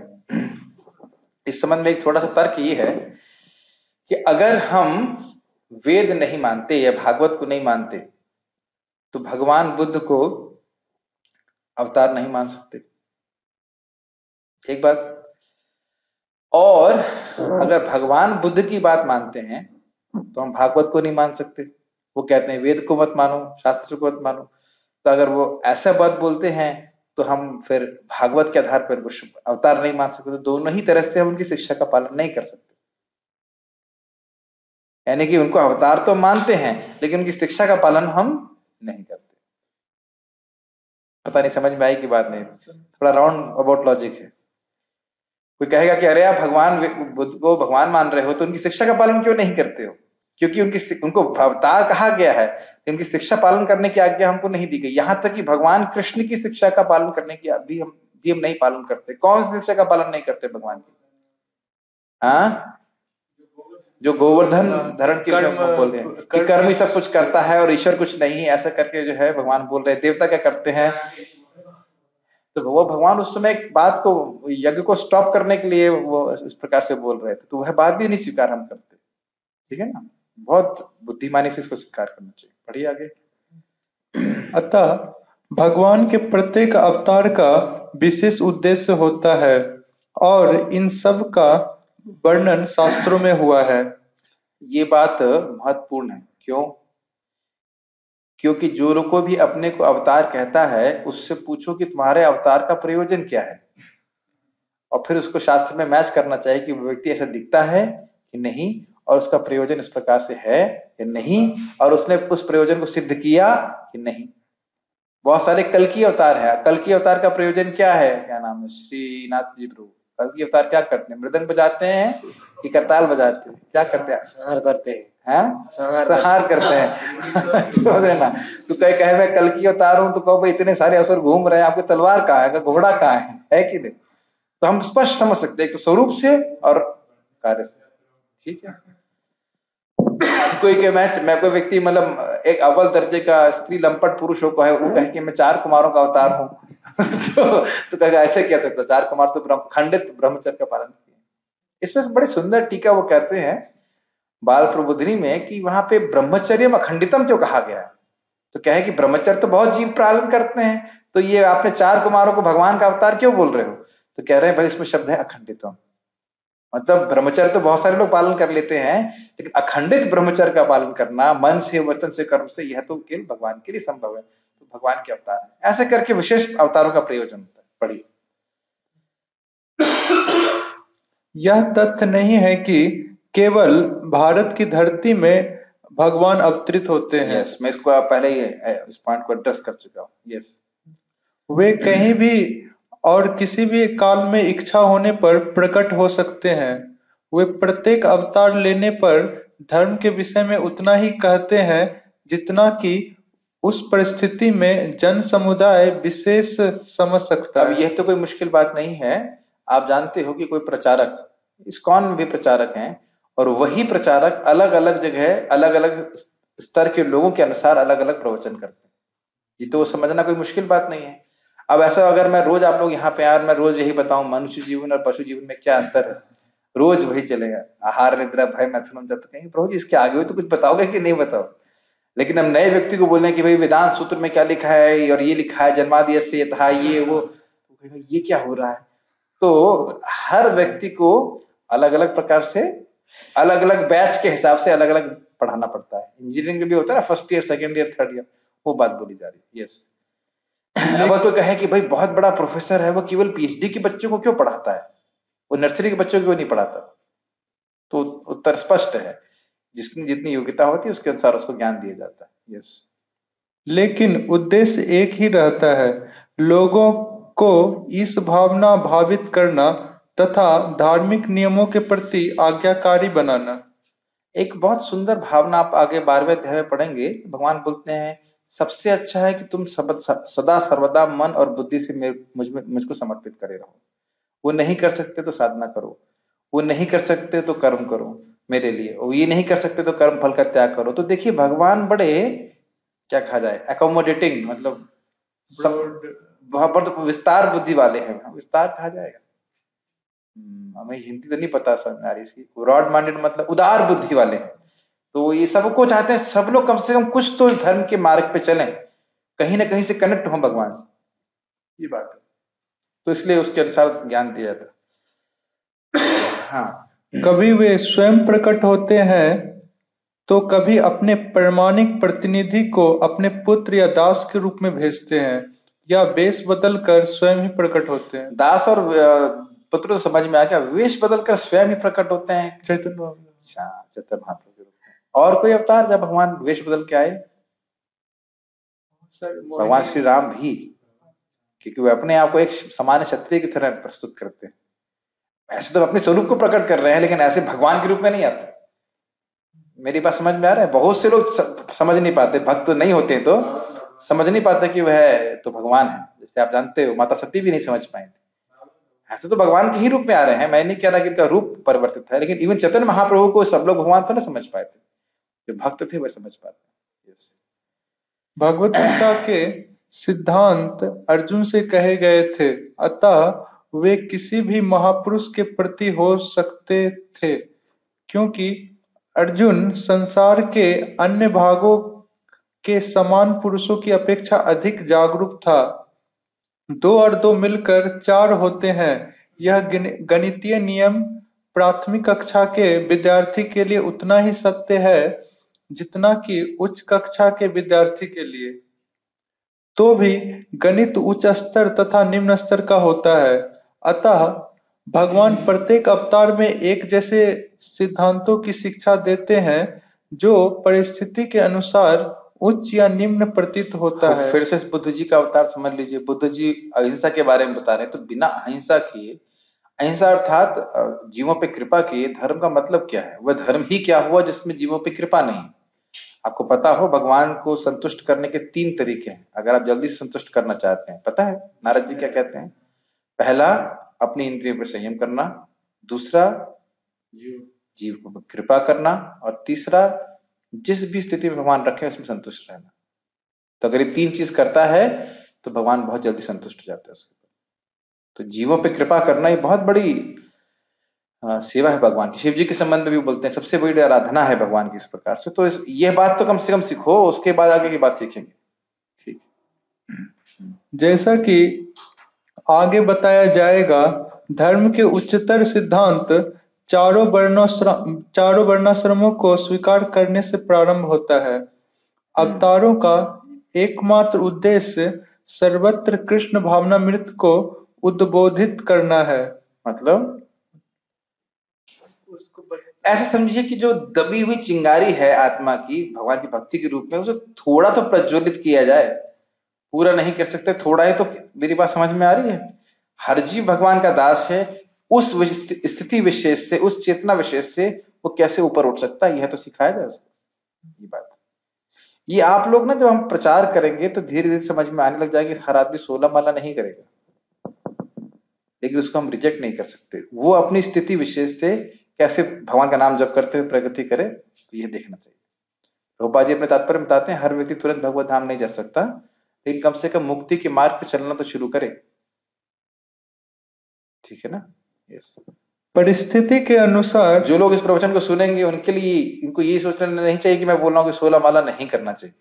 इस संबंध में एक थोड़ा सा तर्क ये है कि अगर हम वेद नहीं मानते या भागवत को नहीं मानते तो भगवान बुद्ध को अवतार नहीं मान सकते, एक बात। और अगर भगवान बुद्ध की बात मानते हैं तो हम भागवत को नहीं मान सकते। वो कहते हैं वेद को मत मानो, शास्त्र को मत मानो। तो अगर वो ऐसा बात बोलते हैं तो हम फिर भागवत के आधार पर कुछ अवतार नहीं मान सकते। तो दोनों ही तरह से हम उनकी शिक्षा का पालन नहीं कर सकते। यानी कि उनको अवतार तो मानते हैं लेकिन उनकी शिक्षा का पालन हम नहीं करते। पता नहीं समझ में आई कि बात नहीं? थोड़ा राउंड अबाउट लॉजिक है। कोई कहेगा कि अरे आप भगवान बुद्ध को भगवान मान रहे हो तो उनकी शिक्षा का पालन क्यों नहीं करते हो? क्योंकि उनको अवतार कहा गया है, उनकी शिक्षा पालन करने की आज्ञा हमको नहीं दी गई। यहां तक कि भगवान कृष्ण की शिक्षा का पालन करने की भी हम नहीं पालन करते। कौन सी शिक्षा का पालन नहीं करते भगवान की? हाँ, जो गोवर्धन धरण की बोल रहे हैं कि कर्म ही सब कुछ करता है और ईश्वर कुछ नहीं, ऐसा करके जो है भगवान बोल रहे हैं। देवता क्या करते हैं? तो वो भगवान उस समय बात को, यज्ञ को स्टॉप करने के लिए वो इस प्रकार से बोल रहे थे, तो वह बात भी नहीं स्वीकार हम करते। ठीक है ना, बहुत बुद्धिमानी से इसको स्वीकार करना चाहिए। पढ़िए आगे। अतः भगवान के प्रत्येक अवतार का विशेष उद्देश्य होता है और इन सब का वर्णन शास्त्रों में हुआ है। ये बात महत्वपूर्ण है। क्यों? क्योंकि जो लोग को भी अपने को अवतार कहता है उससे पूछो कि तुम्हारे अवतार का प्रयोजन क्या है, और फिर उसको शास्त्र में मैच करना चाहिए कि वो व्यक्ति ऐसा दिखता है कि नहीं, और उसका प्रयोजन इस प्रकार से है या नहीं, और उसने उस प्रयोजन को सिद्ध किया कि नहीं। बहुत सारे कल की अवतार है। कल की अवतार का प्रयोजन क्या है? क्या नाम है? श्रीनाथ जी प्रभु कल की अवतार क्या करते हैं? मृदंग बजाते हैं कि करताल बजाते हैं? क्या करते हैं? संहार करते हैं। संहार करते हैं। ना तो कहे मैं कल की अवतार हूं, तो कहो भाई इतने सारे असुर घूम रहे हैं, आपकी तलवार कहाँ है, घोड़ा कहाँ है कि नहीं? तो हम स्पष्ट समझ सकते हैं, एक तो स्वरूप से और कार्य से। ठीक है, कोई व्यक्ति मतलब एक अव्वल दर्जे का स्त्री लंपट पुरुष हो है, वो कहे कि मैं 4 कुमारों का अवतार हूं तो कहेगा ऐसे क्या सकता? 4 कुमार तो खंडित ब्रह्मचर्य का पालन किए। इसमें बड़ी सुंदर टीका वो कहते हैं बाल प्रबोधिनी में कि वहां पे ब्रह्मचर्य अखंडितम क्यों कहा गया है? तो क्या है कि ब्रह्मचर्य तो बहुत जीव पालन करते हैं, तो ये आपने 4 कुमारों को भगवान का अवतार क्यों बोल रहे हो? तो कह रहे हैं भाई इसमें शब्द है अखंडितम, मतलब ब्रह्मचर्य तो बहुत सारे लोग पालन कर लेते हैं, लेकिन अखंडित ब्रह्मचर्य का पालन करना मन से, वचन से, कर्म से, यह तो केवल भगवान के लिए संभव है। तो भगवान के अवतार है, ऐसे करके विशेष अवतारों का प्रयोजन होता है। पढ़िए। यह तथ्य नहीं है कि केवल भारत की धरती में भगवान अवतरित होते हैं। यस, मैं इसको पहले ही इस पॉइंट को एड्रेस कर चुका हूँ। यस, वे कहीं भी और किसी भी काल में इच्छा होने पर प्रकट हो सकते हैं। वे प्रत्येक अवतार लेने पर धर्म के विषय में उतना ही कहते हैं जितना कि उस परिस्थिति में जन समुदाय विशेष समझ सकता अब है। यह तो कोई मुश्किल बात नहीं है। आप जानते हो कि कोई प्रचारक, इस्कॉन में भी प्रचारक हैं, और वही प्रचारक अलग अलग जगह अलग अलग स्तर के लोगों के अनुसार अलग अलग प्रवचन करते हैं। ये तो समझना कोई मुश्किल बात नहीं है। अब ऐसा अगर मैं रोज, आप लोग यहाँ पे यार, मैं रोज यही बताऊं मनुष्य जीवन और पशु जीवन में क्या अंतर है, रोज वही चलेगा, आहार निद्रा भय मैथुन जब, कहीं रोज इसके आगे हुए तो कुछ बताओगे कि नहीं बताओ। लेकिन हम नए व्यक्ति को बोले कि भाई वेदांत सूत्र में क्या लिखा है और ये लिखा है जन्मादि से यथा ये वो, तो ये क्या हो रहा है। तो हर व्यक्ति को अलग अलग प्रकार से अलग अलग बैच के हिसाब से अलग अलग पढ़ाना पड़ता है। इंजीनियरिंग में भी होता है ना, first year, second year, third year, वो बात बोली जा रही है। यस, अगर कोई कहे कि भाई बहुत बड़ा प्रोफेसर है, वो केवल पीएचडी के बच्चों को क्यों पढ़ाता है, वो नर्सरी के बच्चों को क्यों नहीं पढ़ाता, तो उत्तर स्पष्ट है, जिसकी जितनी योग्यता होती है उसके अनुसार उसको ज्ञान दिया जाता है। यस, लेकिन उद्देश्य एक ही रहता है, लोगों को इस भावना भावित करना तथा धार्मिक नियमों के प्रति आज्ञाकारी बनाना। एक बहुत सुंदर भावना आप आगे 12वें अध्याय में पढ़ेंगे। भगवान बोलते हैं सबसे अच्छा है कि तुम सदा सर्वदा मन और बुद्धि से मुझको समर्पित करे रहो। वो नहीं कर सकते तो साधना करो, वो नहीं कर सकते तो कर्म करो मेरे लिए, और ये नहीं कर सकते तो कर्म फल का त्याग करो। तो देखिए भगवान बड़े, क्या कहा जाए, एकोमोडेटिंग, मतलब बहुत विस्तार बुद्धि वाले हैं, विस्तार कहा जाएगा, हमें हिंदी तो नहीं पता समझ में आ रही इसकी। ब्रॉड माइंडेड मतलब उदार बुद्धि वाले हैं। तो ये सबको चाहते हैं सब लोग कम से कम कुछ तो धर्म के मार्ग पे चलें, कहीं ना कहीं से कनेक्ट हो भगवान से, ये बात है। तो इसलिए उसके अनुसार ज्ञान दिया जाता है। हाँ, कभी वे स्वयं प्रकट होते हैं तो कभी अपने प्रामाणिक प्रतिनिधि को अपने पुत्र या दास के रूप में भेजते हैं, या वेश बदल कर स्वयं ही प्रकट होते हैं। दास और पुत्र तो समझ में आ गया, वेश बदल कर स्वयं ही प्रकट होते हैं चैतन्य महाप्रभु। अच्छा, चैतन्य महाप्रभु के रूप में। और कोई अवतार जब भगवान वेश बदल के आए? भगवान श्री राम भी, क्योंकि वे अपने आप को एक सामान्य क्षत्रिय की तरह प्रस्तुत करते हैं। ऐसे तो अपने स्वरूप को प्रकट कर रहे हैं, लेकिन ऐसे भगवान के रूप में नहीं आते। मेरी बात समझ में आ रहा है? बहुत से लोग समझ नहीं पाते, भक्त नहीं होते तो समझ नहीं पाते कि वह तो भगवान है। जैसे आप जानते हो माता सती भी नहीं समझ पाए थे। ऐसे तो भगवान के ही रूप में आ रहे हैं, मैं नहीं कह रहा कि इनका रूप परिवर्तित है, लेकिन इवन चैतन्य महाप्रभु को सब लोग भगवान तो ना समझ पाए थे, जो भक्त थे वह समझ पाते। भगवत गीता के सिद्धांत अर्जुन से कहे गए थे, अतः वे किसी भी महापुरुष के प्रति हो सकते थे, क्योंकि अर्जुन संसार के अन्य भागों के समान पुरुषों की अपेक्षा अधिक जागरूक था। 2 और 2 मिलकर 4 होते हैं, यह गणितीय नियम प्राथमिक कक्षा के विद्यार्थी के लिए उतना ही सत्य है जितना कि उच्च कक्षा के विद्यार्थी के लिए। तो भी गणित उच्च स्तर तथा निम्न स्तर का होता है, अतः भगवान प्रत्येक अवतार में एक जैसे सिद्धांतों की शिक्षा देते हैं जो परिस्थिति के अनुसार उच्च या निम्न प्रतीत होता है। फिर से बुद्ध जी का अवतार समझ लीजिए। बुद्ध जी अहिंसा के बारे में बता रहे हैं, तो बिना अहिंसा किए, अहिंसा अर्थात जीवों पे कृपा किए, धर्म का मतलब क्या है? वह धर्म ही क्या हुआ जिसमें जीवों पे कृपा नहीं? आपको पता हो भगवान को संतुष्ट करने के 3 तरीके हैं, अगर आप जल्दी से संतुष्ट करना चाहते हैं। पता है नारद जी क्या कहते हैं? पहला, अपनी इंद्रियों पर संयम करना, दूसरा जीव को कृपा करना, और तीसरा जिस भी स्थिति में भगवान रखे उसमें संतुष्ट रहना। तो अगर ये 3 चीज करता है तो भगवान बहुत जल्दी संतुष्ट हो जाता है उसके ऊपर। तो जीवों पे कृपा करना ही बहुत बड़ी सेवा है भगवान की। शिव जी के संबंध में भी बोलते हैं सबसे बड़ी आराधना है भगवान की इस प्रकार से। तो यह बात तो कम से कम सीखो, उसके बाद आगे की बात सीखेंगे। जैसा कि आगे बताया जाएगा, धर्म के उच्चतर सिद्धांत चारों वर्णाश्रमों को स्वीकार करने से प्रारंभ होता है। अवतारों का एकमात्र उद्देश्य सर्वत्र कृष्ण भावनामृत को उद्बोधित करना है। मतलब ऐसे समझिए कि जो दबी हुई चिंगारी है आत्मा की भगवान की भक्ति के रूप में, उसे थोड़ा तो प्रज्वलित किया जाए। पूरा नहीं कर सकते, थोड़ा ही तो। मेरी बात समझ में आ रही है? हर जीव भगवान का दास है। उस स्थिति विशेष से, उस चेतना विशेष से वो कैसे ऊपर उठ सकता है, यह तो सिखाया जाए उसको। ये बात, ये आप लोग ना जब हम प्रचार करेंगे तो धीरे धीरे समझ में आने लग जाएगी। हर आदमी 16 माला नहीं करेगा, लेकिन उसको हम रिजेक्ट नहीं कर सकते। वो अपनी स्थिति विशेष से कैसे भगवान का नाम जप करते हुए प्रगति करे, तो ये देखना चाहिए। प्रभुपाद जी अपने तात्पर्य में बताते हैं, हर व्यक्ति तुरंत भगवत धाम नहीं जा सकता, लेकिन कम से कम मुक्ति के मार्ग पर चलना तो शुरू करे। ठीक है ना? यस। परिस्थिति के अनुसार जो लोग इस प्रवचन को सुनेंगे उनके लिए इनको ये सोचना नहीं चाहिए कि मैं बोल रहा हूँ कि 16 माला नहीं करना चाहिए।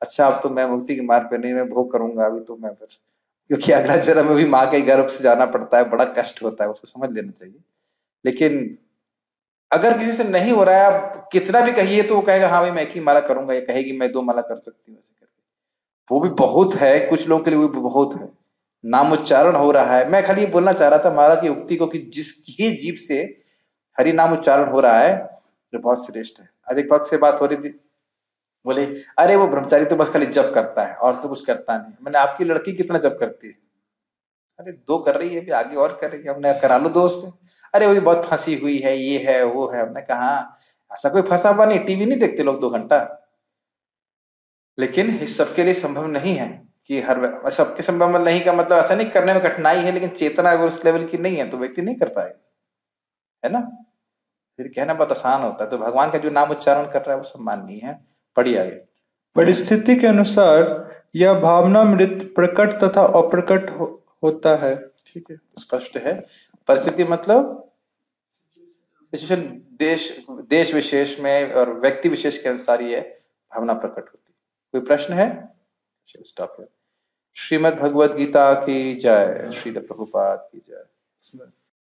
अच्छा, अब तो मैं मुक्ति के मार्ग पे नहीं, मैं भोग करूंगा अभी तो मैं, फिर क्योंकि अगला जन्म में भी माँ के गर्भ से जाना पड़ता है, बड़ा कष्ट होता है, उसको समझ लेना चाहिए। लेकिन अगर किसी से नहीं हो रहा है, आप कितना भी कहिए तो वो कहेगा हाँ भाई मैं एक ही माला करूंगा, या कहेगी मैं 2 माला कर सकती हूँ, ऐसे करके। वो भी बहुत है, कुछ लोगों के लिए वो भी बहुत है। नाम उच्चारण हो रहा है। मैं खाली ये बोलना चाह रहा था महाराज की उक्ति को कि जिसकी जीभ से हरि नाम उच्चारण हो रहा है जो बहुत श्रेष्ठ है। आज एक वक्त से बात हो रही थी, बोले अरे वो ब्रह्मचारी तो बस खाली जप करता है और तो कुछ करता नहीं। मैंने आपकी लड़की कितना जप करती है? अरे 2 कर रही है, भी आगे और करेगी, हमने करा लो 2 से। अरे वो भी बहुत फंसी हुई है, ये है वो है। हमने कहा ऐसा कोई फंसा हुआ नहीं, टीवी नहीं देखते लोग 2 घंटा। लेकिन इस सबके लिए संभव नहीं है कि हर सबके संभव नहीं का मतलब ऐसा नहीं करने में कठिनाई है, लेकिन चेतना अगर उस लेवल की नहीं है तो व्यक्ति नहीं कर पाएगा, है ना? फिर कहना बहुत आसान होता है। तो भगवान का जो नाम उच्चारण कर रहा है वो सम्माननीय है। पढ़िए आगे। परिस्थिति के अनुसार यह भावनामृत प्रकट तथा अप्रकट होता है। ठीक है, स्पष्ट है। परिस्थिति मतलब सिचुएशन, देश विशेष में और व्यक्ति विशेष के अनुसार ये भावना प्रकट होती है। कोई प्रश्न है? स्टॉप है। श्रीमद् भगवद गीता की जय। श्रील प्रभुपाद की जय।